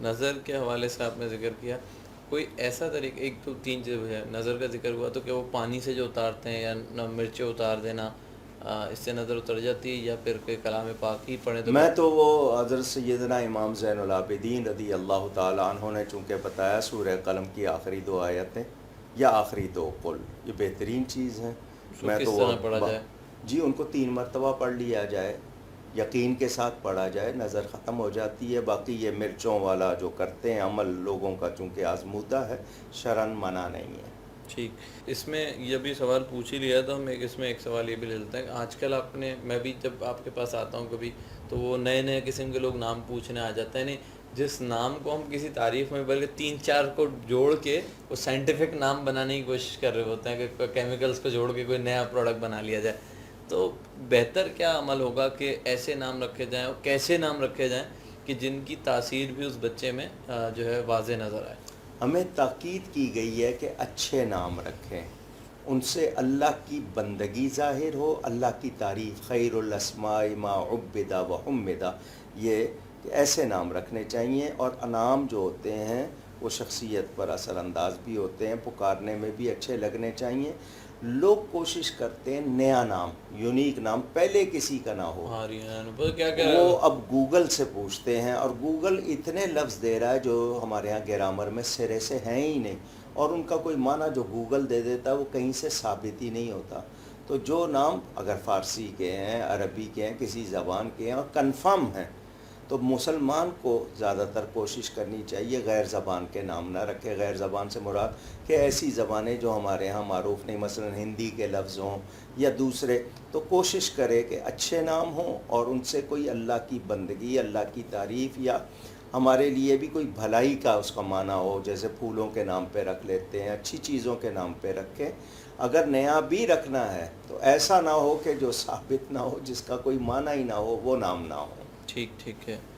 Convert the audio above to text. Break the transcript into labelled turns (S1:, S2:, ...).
S1: نظر کے حوالے سے آپ نے ذکر کیا، کوئی ایسا طریقہ، ایک تو تین چیز ہے، نظر کا ذکر ہوا تو کہ وہ پانی سے جو اتارتے ہیں یا مرچیں اتار دینا، اس سے نظر اتر جاتی ہے، یا پھر کہ کلام پاک ہی پڑھیں تو
S2: میں تو وہ حضرت سیدنا امام زین العابدین رضی اللہ تعالیٰ عنہ نے چونکہ بتایا سورہ قلم کی آخری دو آیتیں یا آخری دو قل یہ بہترین چیز ہیں.
S1: اس کو
S2: میں تو
S1: کس
S2: وہ
S1: طرح پڑھا جائے؟
S2: جی ان کو 3 مرتبہ پڑھ لیا جائے، یقین کے ساتھ پڑھا جائے، نظر ختم ہو جاتی ہے. باقی یہ مرچوں والا جو کرتے ہیں عمل لوگوں کا چونکہ آزمودہ ہے، شرعاً منع نہیں ہے.
S1: ٹھیک. اس میں یہ بھی سوال پوچھ ہی لیا تو ہم اس میں ایک سوال یہ بھی لے لیتے ہیں. آج کل آپ نے، میں بھی جب آپ کے پاس آتا ہوں کبھی تو وہ نئے نئے قسم کے لوگ نام پوچھنے آ جاتے ہیں. نہیں، جس نام کو ہم کسی تعریف میں بلکہ 3-4 کو جوڑ کے وہ سائنٹیفک نام بنانے کی کوشش کر رہے ہوتے ہیں کہ کیمیکلز کو جوڑ کے کوئی نیا پروڈکٹ بنا لیا جائے. تو بہتر کیا عمل ہوگا کہ ایسے نام رکھے جائیں اور کیسے نام رکھے جائیں کہ جن کی تاثیر بھی اس بچے میں جو ہے واضح نظر آئے؟
S2: ہمیں تاکید کی گئی ہے کہ اچھے نام رکھیں، ان سے اللہ کی بندگی ظاہر ہو، اللہ کی تعریف. خیر الاسماء ما عبد و حمد، یہ کہ ایسے نام رکھنے چاہیے. اور نام جو ہوتے ہیں وہ شخصیت پر اثر انداز بھی ہوتے ہیں، پکارنے میں بھی اچھے لگنے چاہیے. لوگ کوشش کرتے ہیں نیا نام، یونیک نام پہلے کسی کا نہ ہو.
S1: ہاں کیا کیا.
S2: وہ اب گوگل سے پوچھتے ہیں، اور گوگل اتنے لفظ دے رہا ہے جو ہمارے ہاں گرامر میں سرے سے ہیں ہی نہیں، اور ان کا کوئی معنی جو گوگل دے دیتا ہے وہ کہیں سے ثابت ہی نہیں ہوتا. تو جو نام اگر فارسی کے ہیں، عربی کے ہیں، کسی زبان کے ہیں اور کنفرم ہیں، تو مسلمان کو زیادہ تر کوشش کرنی چاہیے غیر زبان کے نام نہ رکھے. غیر زبان سے مراد کہ ایسی زبانیں جو ہمارے ہاں معروف نہیں، مثلا ہندی کے لفظ ہوں یا دوسرے. تو کوشش کرے کہ اچھے نام ہوں اور ان سے کوئی اللہ کی بندگی، اللہ کی تعریف یا ہمارے لیے بھی کوئی بھلائی کا اس کا معنی ہو. جیسے پھولوں کے نام پہ رکھ لیتے ہیں، اچھی چیزوں کے نام پہ رکھیں. اگر نیا بھی رکھنا ہے تو ایسا نہ ہو کہ جو ثابت نہ ہو، جس کا کوئی معنی ہی نہ ہو، وہ نام نہ ہو.
S1: ٹھیک ہے.